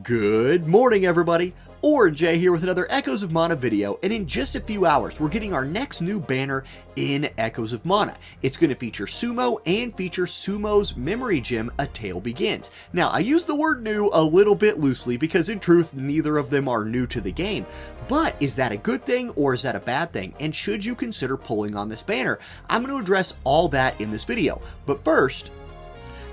Good morning, everybody. Orange J here with another Echoes of Mana video, and in just a few hours, we're getting our next new banner in Echoes of Mana. It's going to feature Sumo and feature Sumo's memory gem, A Tale Begins. Now, I use the word new a little bit loosely because in truth, neither of them are new to the game. But is that a good thing or is that a bad thing? And should you consider pulling on this banner? I'm going to address all that in this video. But first,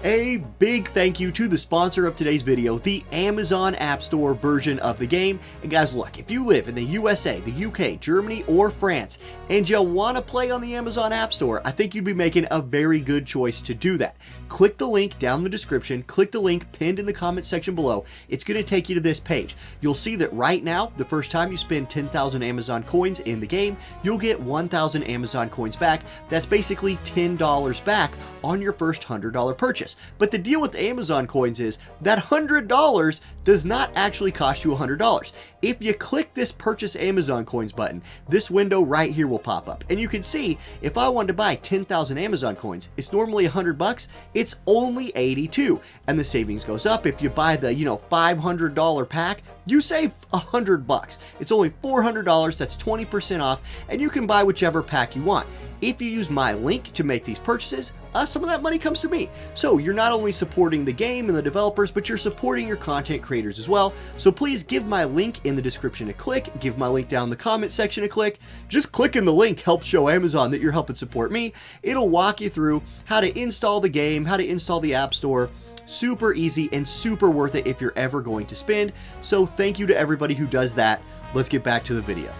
a big thank you to the sponsor of today's video, the Amazon Appstore version of the game. And guys, look, if you live in the USA, the UK, Germany, or France, and you want to play on the Amazon Appstore, I think you'd be making a very good choice to do that. Click the link down in the description, click the link pinned in the comment section below. It's going to take you to this page. You'll see that right now, the first time you spend 10,000 Amazon coins in the game, you'll get 1,000 Amazon coins back. That's basically $10 back on your first $100 purchase. But the deal with Amazon coins is that $100 does not actually cost you $100. If you click this purchase Amazon coins button, this window right here will pop up. And you can see if I wanted to buy 10,000 Amazon coins, it's normally $100, it's only 82. And the savings goes up. If you buy the, $500 pack, you save $100. It's only $400, that's 20% off, and you can buy whichever pack you want. If you use my link to make these purchases, some of that money comes to me. So you're not only supporting the game and the developers, but you're supporting your content creators as well. So please give my link in the description a click, give my link down in the comment section a click. Just clicking the link helps show Amazon that you're helping support me. It'll walk you through how to install the game, how to install the App Store. Super easy and super worth it if you're ever going to spend. So thank you to everybody who does that. Let's get back to the video.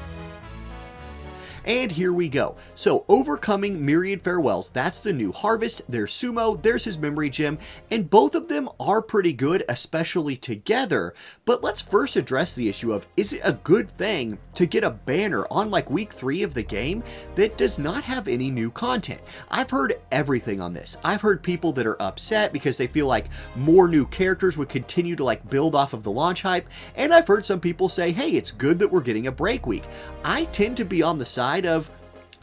And here we go. So overcoming myriad farewells, that's the new harvest. There's Sumo, there's his memory gem, and both of them are pretty good, especially together. But let's first address the issue of, is it a good thing to get a banner on like week 3 of the game that does not have any new content? I've heard everything on this. I've heard people that are upset because they feel like more new characters would continue to like build off of the launch hype. And I've heard some people say, hey, it's good that we're getting a break week. I tend to be on the side of,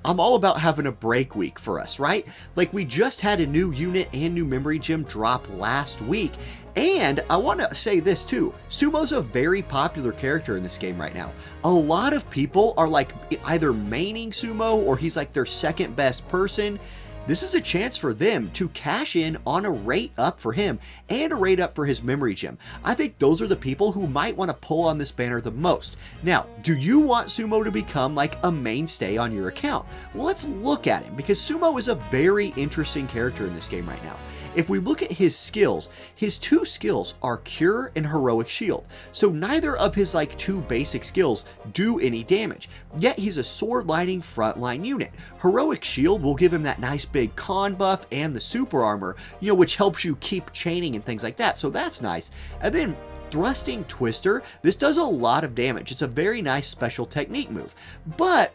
I'm all about having a break week for us, right? Like we just had a new unit and new memory gem drop last week. And I want to say this too, Sumo's a very popular character in this game right now. A lot of people are like either maining Sumo or he's like their second best person. This is a chance for them to cash in on a rate up for him and a rate up for his memory gem. I think those are the people who might want to pull on this banner the most. Now, do you want Sumo to become like a mainstay on your account? Well, let's look at him because Sumo is a very interesting character in this game right now. If we look at his skills, his 2 skills are Cure and Heroic Shield. So neither of his like 2 basic skills do any damage, yet he's a sword lighting frontline unit. Heroic Shield will give him that nice big con buff and the super armor, which helps you keep chaining and things like that. So that's nice. And then Thrusting Twister, this does a lot of damage. It's a very nice special technique move. But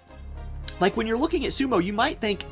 like when you're looking at Sumo, you might think,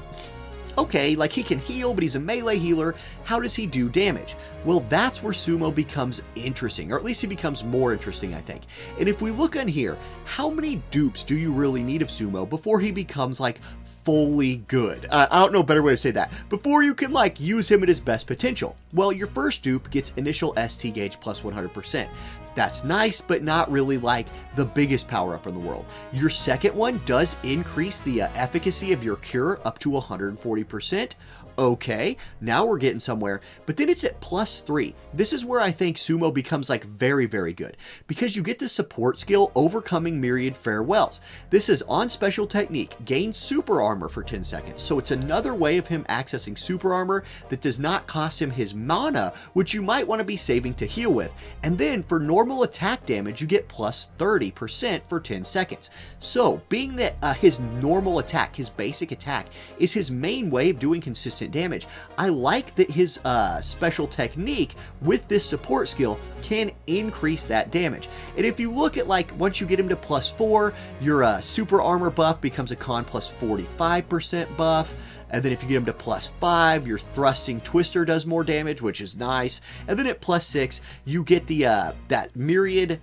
okay, like he can heal, but he's a melee healer. How does he do damage? Well, that's where Sumo becomes interesting, or at least he becomes more interesting, I think. And if we look on here, how many dupes do you really need of Sumo before he becomes like fully good? I don't know a better way to say that. Before you can like use him at his best potential. Well, your first dupe gets initial ST gauge plus 100%. That's nice, but not really like the biggest power up in the world. Your second one does increase the efficacy of your cure up to 140%. Okay, now we're getting somewhere, but then it's at plus 3. This is where I think Sumo becomes like very, very good because you get the support skill Overcoming Myriad Farewells. This is on special technique, gain super armor for 10 seconds. So it's another way of him accessing super armor that does not cost him his mana, which you might want to be saving to heal with. And then for normal attack damage, you get plus 30% for 10 seconds. So being that his normal attack, his basic attack, is his main way of doing consistent damage, I like that his special technique with this support skill can increase that damage. And if you look at like once you get him to plus 4, your super armor buff becomes a con plus 45% buff. And then if you get him to +5, your thrusting twister does more damage, which is nice. And then at +6, you get the that myriad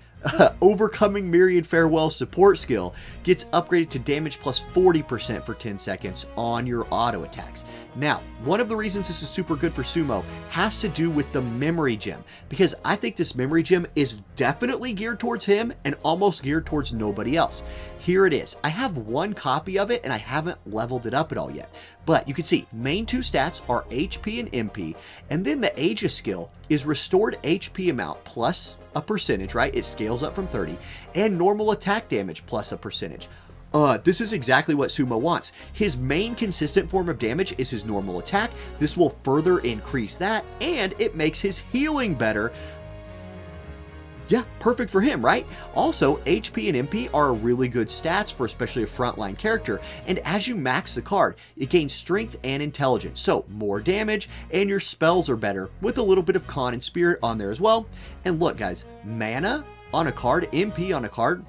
overcoming myriad farewell support skill gets upgraded to damage plus 40% for 10 seconds on your auto attacks. Now, one of the reasons this is super good for Sumo has to do with the memory gem, because I think this memory gem is definitely geared towards him and almost geared towards nobody else. Here it is. I have one copy of it and I haven't leveled it up at all yet, but you can see main 2 stats are HP and MP, and then the Aegis skill is restored HP amount plus a percentage, right? It scales up from 30, and normal attack damage plus a percentage. This is exactly what Sumo wants. His main consistent form of damage is his normal attack. This will further increase that, and it makes his healing better. Yeah, perfect for him, right? Also, HP and MP are really good stats for especially a frontline character, and as you max the card, it gains strength and intelligence, so more damage, and your spells are better, with a little bit of con and spirit on there as well. And look guys, mana on a card, MP on a card,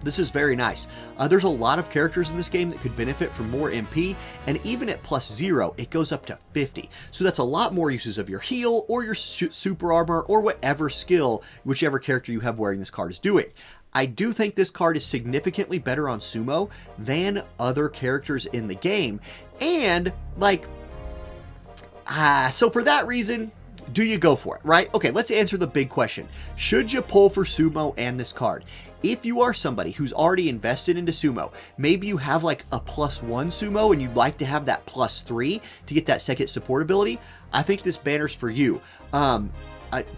this is very nice. There's a lot of characters in this game that could benefit from more MP, and even at +0, it goes up to 50. So that's a lot more uses of your heal, or your super armor, or whatever skill, whichever character you have wearing this card is doing. I do think this card is significantly better on Sumo than other characters in the game, and like, so for that reason, do you go for it, right? Okay, let's answer the big question. Should you pull for Sumo and this card? If you are somebody who's already invested into Sumo, maybe you have like a +1 Sumo and you'd like to have that +3 to get that second support ability, I think this banner's for you.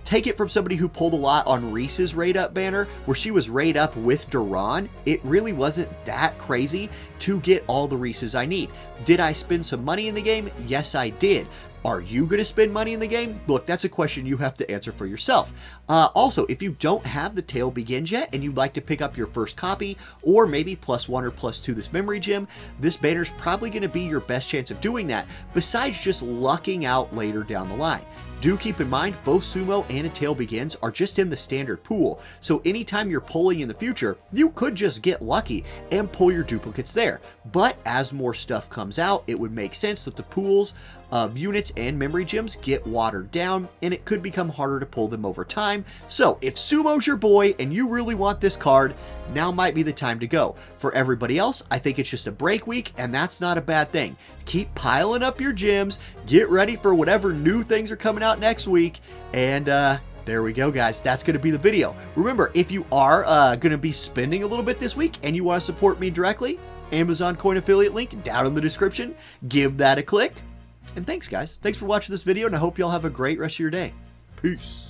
Take it from somebody who pulled a lot on Reese's raid up banner, where she was raid up with Duran. It really wasn't that crazy to get all the Reese's I need. Did I spend some money in the game? Yes, I did. Are you going to spend money in the game? Look, that's a question you have to answer for yourself. Also, if you don't have the Tale Begins yet and you'd like to pick up your first copy, or maybe +1 or +2 this memory gem, this banner's probably going to be your best chance of doing that, besides just lucking out later down the line. Do keep in mind, both Sumo and A Tale Begins are just in the standard pool, so anytime you're pulling in the future, you could just get lucky and pull your duplicates there. But as more stuff comes out, it would make sense that the pools of units and memory gems get watered down, and it could become harder to pull them over time. So if Sumo's your boy and you really want this card, now might be the time to go. For everybody else, I think it's just a break week, and that's not a bad thing. Keep piling up your gems, get ready for whatever new things are coming out next week, and there we go, guys. That's going to be the video. Remember, if you are going to be spending a little bit this week and you want to support me directly, Amazon coin affiliate link down in the description. Give that a click. And thanks, guys. Thanks for watching this video, and I hope y'all have a great rest of your day. Peace.